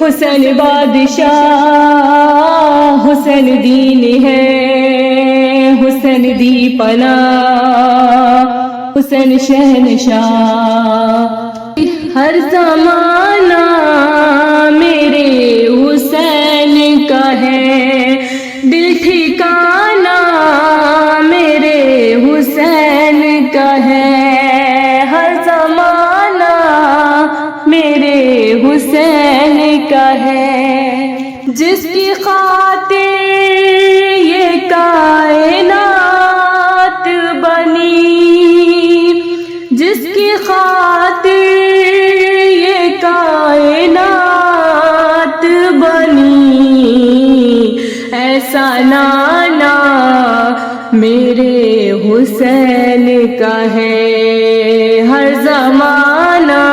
حسین بادشاہ حسین دین ہے، حسین دی پناہ حسین شہنشاہ۔ ہر زمانہ میرے حسین کا ہے، دل ٹھکانہ میرے حسین کا ہے، ہر زمانہ میرے حسین کا ہے۔ جس کی خاطر یہ کائنات بنی، جس کی خاطر یہ کائنات بنی، ایسا نانا میرے حسین کا ہے، ہر زمانہ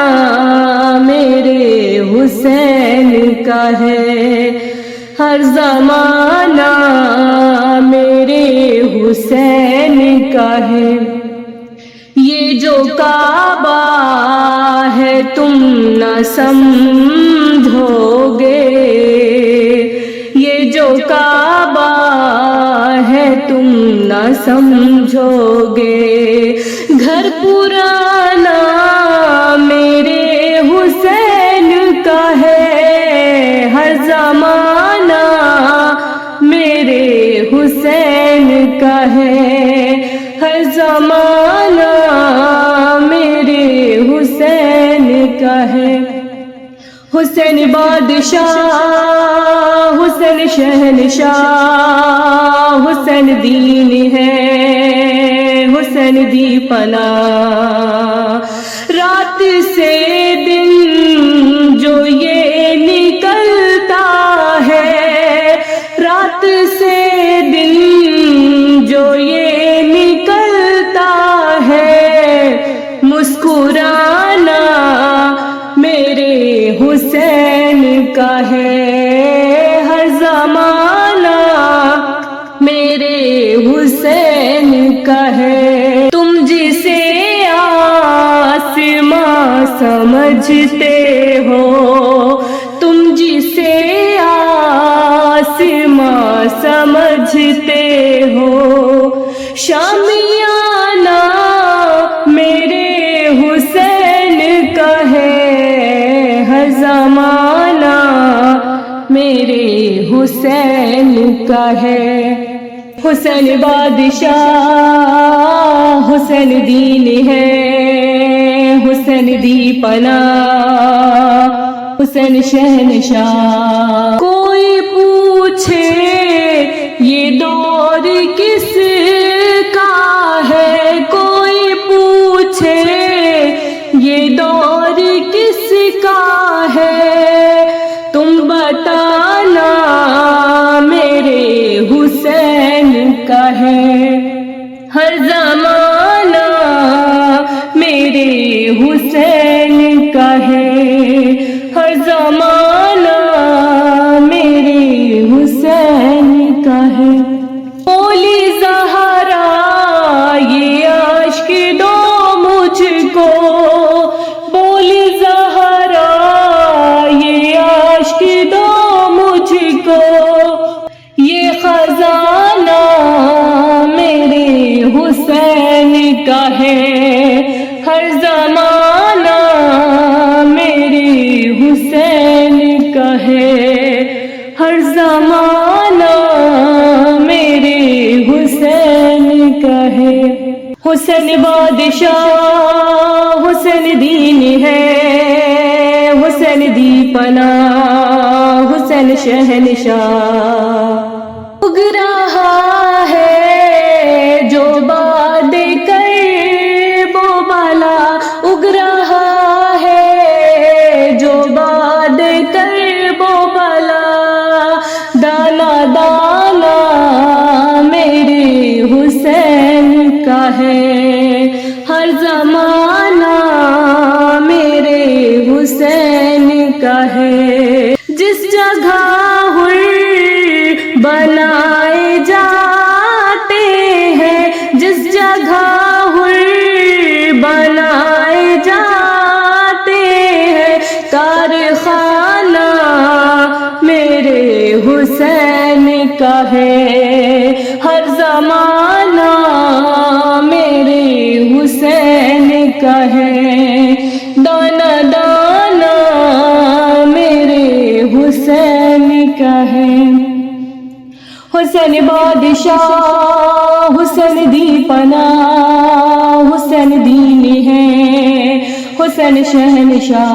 میرے حسین کا ہے، ہر زمانہ میرے حسین کا ہے۔ یہ جو کعبہ ہے تم نہ سمجھو گے، یہ جو کعبہ ہے تم نہ سمجھو گے، گھر پرانا میرے حسین کا ہے، ہر زمانہ میرے حسین کا ہے، ہر زمانہ میرے حسین کا ہے۔ حسین بادشاہ حسین شہنشاہ حسین دین ہے، حسین دی پناہ۔ رات سے دن جو یہ نکلتا ہے، رات سے دن جو یہ نکلتا ہے، مسکرانا میرے حسین کا ہے، ہر زمانہ میرے حسین کا ہے۔ تم جسے آسماں سمجھتے ہو، تم جسے آسماں سمجھتے ہو، شامیانہ میرے حسین کا ہے، ہر زمانہ میرے حسین کا ہے۔ حسین بادشاہ حسین دین ہے، حسین دی پناہ حسین شہنشاہ۔ کوئی پوچھے یہ دور کس کا ہے، کوئی پوچھے یہ دور کس کا ہے، تم بتانا میرے حسین کا ہے، ہر زمانہ میرے حسین کا ہے، ہر زمانہ میرے حسین کا ہے۔ بولی زہرا یہ عشق دو مجھ کو، بولی زہرا یہ عشق دو مجھ کو، یہ خزانہ میرے حسین کا ہے، ہر زمانہ میرے حسین کا ہے، ہر زمانہ میرے حسین کا ہے۔ حسین بادشاہ حسین دین ہے، حسین دی پناہ حسین شہنشاہ۔ اگ رہا ہے جو باد کرب و بلا، اگ رہا ہے جو باد کرب و بلا، دانا دانا میرے حسین کا ہے، ہر زمانہ میرے حسین کا ہے۔ جس جگہ بنائے جاتے ہیں، جس جگہ بنائے جاتے ہیں، کارخانہ حسین کا ہے، ہر زمانہ میرے حسین کا ہے، دانا دانا میرے حسین کا ہے۔ حسین بادشاہ، حسین دی پناہ، حسین دین ہے، حسین شہنشاہ۔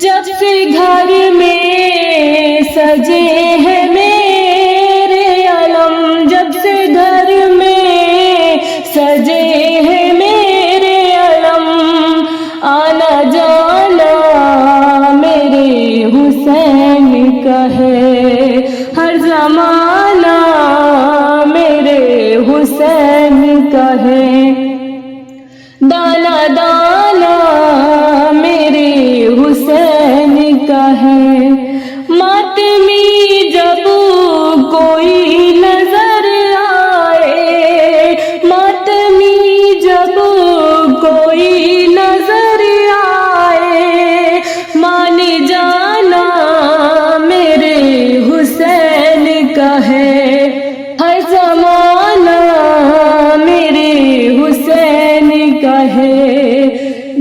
جب سے گھر میں سجے ہیں میرے علم، جب سے گھر میں سجے ہیں میرے علم، آنا جانا میرے حسین کا ہے، ہر زمانہ میرے حسین کا ہے، دانا دانا میرے حسین کا ہے۔ ماتمی جب کوئی نظر آئے، ماتمی جب کوئی نظر آئے، مان جانا میرے حسین کا ہے، ہر زمانہ میرے حسین کا ہے،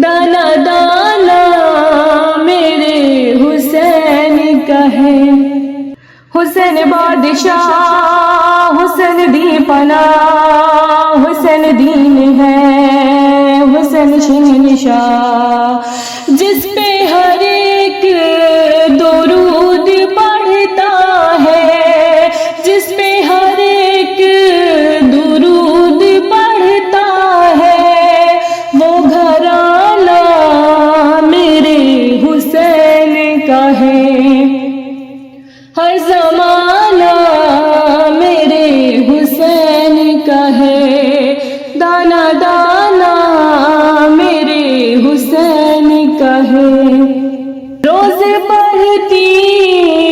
دانا دانا میرے حسین کا ہے۔ حسین بادشاہ، حسین دی پناہ، حسین دین ہے، حسین شہنشاہ۔ جس پہ ہر ایک درود پڑھتا ہے، جس پہ ہر ایک درود پڑھتا ہے، وہ گھرانہ میرے حسین کا ہے، ہر زمانہ میرے حسین کا ہے، دانا دانا میرے حسین کا ہے۔ روز پڑھتی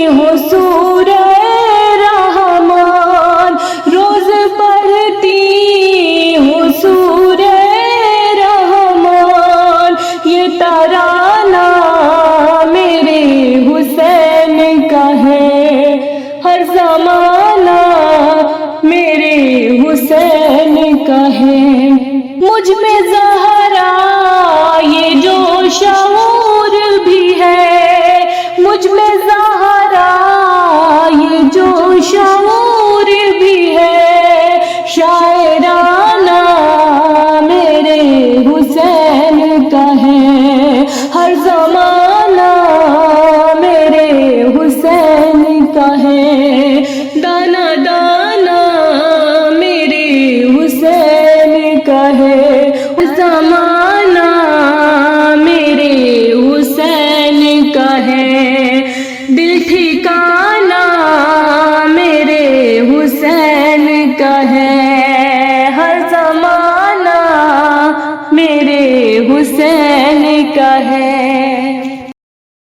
ہوں سورہ رحمان، روز پڑھتی ہوں سورہ رحمان، یہ ترانہ میرے حسین کا ہے، ہر زمانہ میرے حسین کا ہے۔ مجھ میں زہرا یہ جو شعور بھی ہے، مجھ میں زہرا یہ جو شعور بھی ہے، شاعرانہ میرے حسین کا ہے، ہر زمانہ میرے حسین کا ہے، دانا دانا میرے حسین کا ہے، زمانہ میرے حسین کا ہے، دل ٹھکانہ میرے حسین کا ہے، ہر زمانہ میرے حسین کا ہے۔